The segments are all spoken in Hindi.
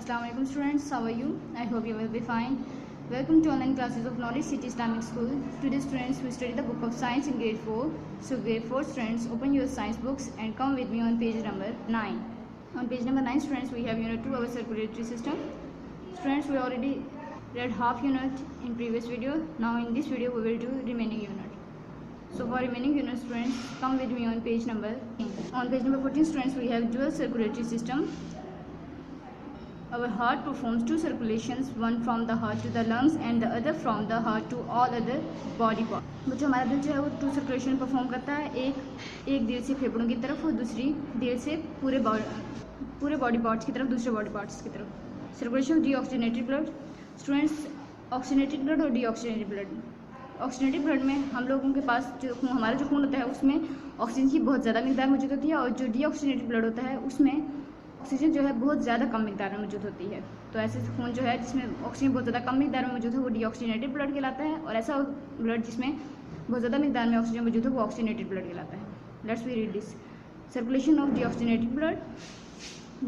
Assalamu alaikum students, how are you? I hope you will be fine. Welcome to online classes of Knowledge City Islamic School. Today students, we study the book of science in grade 4. So grade 4 students, open your science books and come with me on page number 9. On page number 9 students, we have unit 2, our circulatory system. Students, we already read half unit in previous video. Now in this video we will do remaining unit. So for remaining unit students, come with me on page number 10. On page number 14 students, we have dual circulatory system. Our heart performs two circulations, one from the heart to the lungs and the other from the heart to all other body parts. बच्चों, हमारा दिल जो है वो टू सर्कुलेशन परफॉर्म करता है, एक दिल से फेफड़ों की तरफ और दूसरी दिल से पूरे बॉडी पार्ट्स की तरफ, दूसरे बॉडी पार्ट्स की तरफ. Circulation of deoxygenated blood. Students, oxygenated blood और डीऑक्सीजनेटेड ब्लड. ऑक्सीजनेटेड ब्लड में हम लोगों के पास जो हमारा जो खून होता है उसमें ऑक्सीजन की बहुत ज़्यादा मिकदार मौजूद होती है, और जो डीऑक्सीजनेटेड ब्लड होता है उसमें ऑक्सीजन जो है बहुत ज़्यादा कम मिकदार में मौजूद होती है. तो ऐसे खून जो है जिसमें ऑक्सीजन बहुत ज़्यादा कम मिकदार में मौजूद है वो डीऑक्सीजनेटेड ब्लड कहलाता है, और ऐसा ब्लड जिसमें बहुत ज़्यादा मिकदार में ऑक्सीजन मौजूद है वो ऑक्सीजनेटेड ब्लड कहलाता है. Let's we read this. Circulation of deoxygenated blood.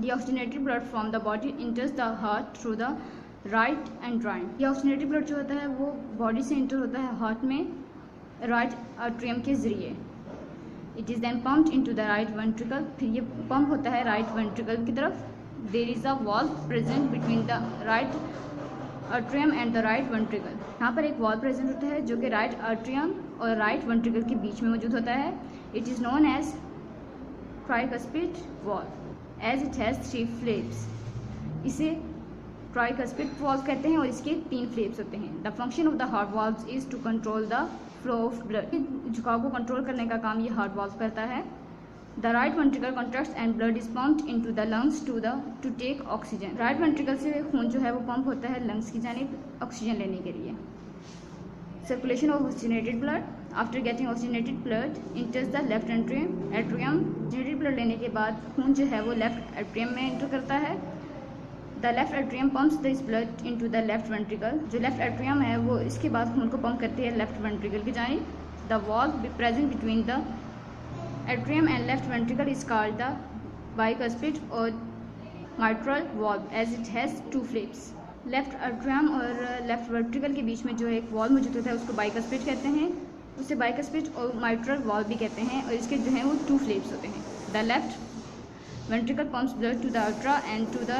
Deoxygenated blood from the body enters the heart through the right atrium. Deoxygenated blood जो होता है वो बॉडी से इंटर होता है हार्ट में राइट आर्ट्रियम के जरिए. It is then pumped into the right ventricle. फिर ये पंप होता है राइट वेंट्रिकल की तरफ. There is a valve present between the right atrium and the right ventricle. यहाँ पर एक वॉल्व प्रेजेंट होता है जो कि राइट आर्ट्रियम और राइट वेंट्रिकल के बीच में मौजूद होता है. It is known as tricuspid valve as it has 3 flaps. इसे ट्राइकस्पिड वॉल्व कहते हैं और इसके 3 फ्लेप्स होते हैं. The function of the heart valve is to control the flow of blood. झुकाव को कंट्रोल करने का काम ये हार्ट वॉल्व करता है. The right ventricle contracts and blood is pumped into the lungs to take oxygen. Right ventricle से खून जो है वो पंप होता है लंग्स की जानिब ऑक्सीजन लेने के लिए. Circulation of oxygenated blood. After getting oxygenated blood इंटर्स the left atrium. Oxygenated blood लेने के बाद खून जो है वो लेफ्ट एट्रियम में इंटर करता है. The left atrium pumps this blood into the left ventricle. जो लेफ्ट एट्रियम है वो इसके बाद खून को पंप करती है लेफ्ट वेंट्रिकल की जानिब. The valve present between the atrium and left ventricle is called the bicuspid और mitral valve as it has 2 flaps. Left atrium और लेफ्ट वेंट्रिकल के बीच में जो एक वॉल्व मौजूद होता है उसको बाइकस्पिड कहते हैं. उसे बाइकस्पिड और माइट्रल वॉल्व भी कहते हैं, और इसके जो हैं वो 2 फ्लेप्स होते हैं. The left ventricle pumps blood to the ultra and to the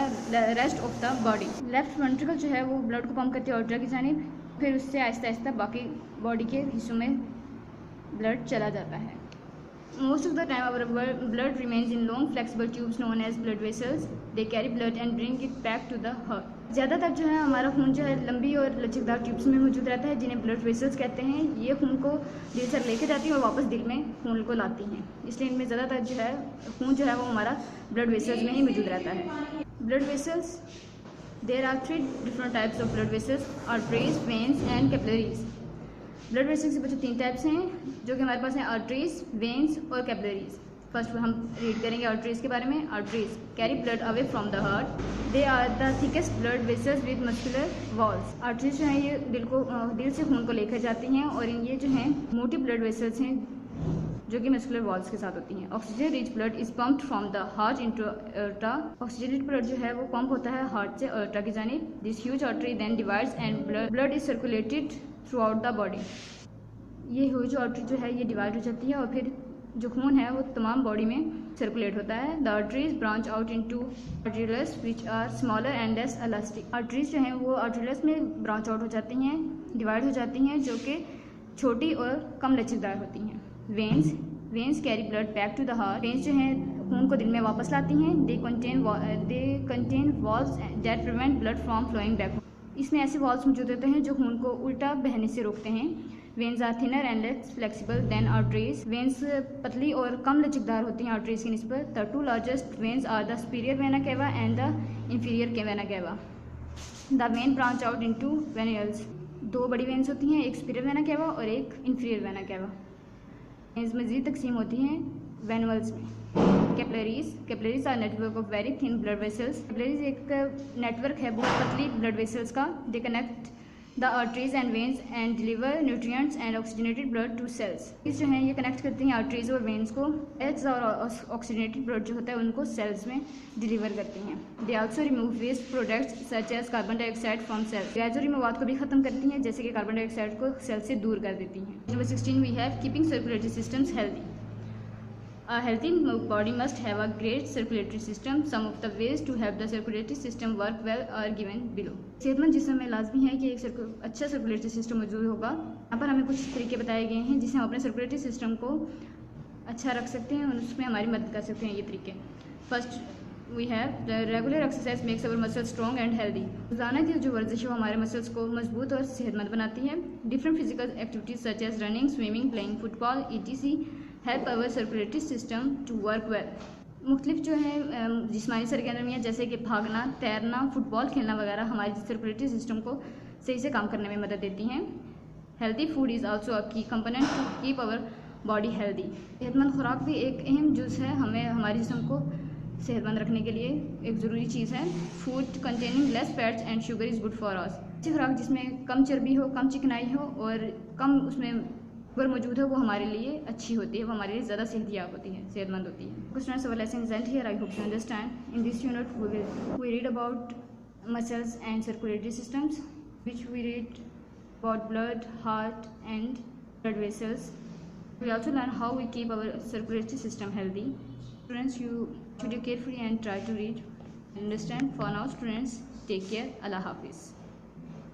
rest of the body. Left ventricle जो है वो ब्लड को पंप करती है अल्ट्रा की जानिब, फिर उससे आहिस्ता आहिस्ता बाकी बॉडी के हिस्सों में ब्लड चला जाता है. Most of the time our blood remains in long flexible tubes known as blood vessels. They carry blood and bring it back to the heart. ज़्यादातर जो है हमारा खून जो है लंबी और लचकदार ट्यूब्स में मौजूद रहता है जिन्हें ब्लड वेसल्स कहते हैं. ये खून को दिल से लेके जाती हैं और वापस दिल में खून को लाती हैं, इसलिए इनमें ज़्यादातर जो है खून जो है वो हमारा ब्लड वेसल्स में ही मौजूद रहता है. Blood vessels. There are 3 different types of blood vessels: arteries, veins and capillaries. Blood vessels के बच्चों 3 टाइप्स हैं जो कि हमारे पास हैं: आर्टरीज, वेन्स और कैपिलरीज. फर्स्ट हम रीड करेंगे आर्टरीज के बारे में. Arteries carry blood away from the heart. They are the thickest blood vessels with muscular walls. Arteries जो हैं ये दिल से खून को लेकर जाती हैं, और ये जो हैं मोटी ब्लड वेसल्स हैं जो कि मस्कुलर वॉल्स के साथ होती हैं. Oxygen rich blood is pumped from the heart into ultra. Oxygenated blood जो है वो पंप होता है हार्ट से अल्ट्रा की जानिब. This huge artery then divides and blood is circulated throughout the body. ये ह्यूज आर्टरी जो है ये डिवाइड हो जाती है और फिर जो खून है वो तमाम बॉडी में सर्कुलेट होता है. The arteries branch out into arterioles which are smaller and less elastic. Arteries जो हैं वो आर्टेरियल्स में ब्रांच आउट हो जाती हैं, डिवाइड हो जाती हैं, जो कि छोटी और कम लचकदार होती हैं. Veins carry blood back to the heart. Veins जो हैं खून को दिल में वापस लाती हैं. They contain valves that prevent blood from flowing back. इसमें ऐसे वॉल्व्स मौजूद होते हैं जो खून को उल्टा बहने से रोकते हैं. Veins are thinner and less flexible than arteries. Veins पतली और कम लचकदार होती हैं आर्टरीज की निस्बत. The 2 largest veins are the superior vena cava and the inferior vena cava. The vein branch out into venules. 2 बड़ी वेन्स होती हैं, एक सुपीरियर वेना केवा और एक इंफीरियर वेना केवा. वेन्स मज़ीद तकसीम होती हैं वेनुअल्स में. Capillaries are network of very thin blood vessels. Capillaries एक नेटवर्क है बहुत पतली ब्लड वेसल्स का. They connect the arteries and veins and deliver nutrients and oxygenated blood to cells। इस जो हैं ये कनेक्ट करते हैं arteries और veins को, H और oxygenated blood जो होता है उनको cells में डिलीवर करती हैं। They also remove waste products such as carbon dioxide from cells। Gas और रिमूवात को भी ख़त्म करती हैं, जैसे कि कार्बन डाइऑक्साइड को सेल से दूर कर देती हैं। Number 16 we have keeping circulatory systems healthy। A healthy body must have a great circulatory system. Some of the ways to have the circulatory system work well are given below। सेहतमंद जिस्म में लाजमी है कि एक अच्छा सर्कुलेटरी सिस्टम मौजूद होगा। यहाँ पर हमें कुछ तरीके बताए गए हैं जिससे हम अपने सर्कुलेटरी सिस्टम को अच्छा रख सकते हैं और उसमें हमारी मदद कर सकते हैं। ये तरीके, first we have the regular exercise makes our muscles strong and healthy. रोजाना की जो वर्जिश है वो हमारे मसल्स को मजबूत और सेहतमंद बनाती है। Different physical activities such as running, swimming, playing football etc help our circulatory system to work well. मुख्तलिफ जो है जिस्मानी सरगर्मियाँ जैसे कि भागना, तैरना, फुटबॉल खेलना वगैरह हमारे सर्कुलेटरी सिस्टम को सही से काम करने में मदद देती हैं। Healthy food is also a key component to keep our body healthy. सेहतमंद खुराक भी एक अहम जुज़ है हमें हमारे जिस्म को सेहतमंद रखने के लिए एक ज़रूरी चीज़ है। Food containing less fats and sugar is good for us. अच्छी खुराक जिसमें कम चर्बी हो, कम चिकनाई हो और कम उसमें शुगर मौजूद है वो हमारे लिए अच्छी होती है, वो हमारे लिए ज़्यादा सेहतियाब होती है, सेहतमंद होती है। Students, our lesson is end here. I hope you understand. In this unit we read about muscles and circulatory systems, which we read about blood, heart and blood vessels. We also learn how we keep our circulatory system healthy. Students, you should carefully and try to read and understand. For now, students, take care. Allah Hafiz.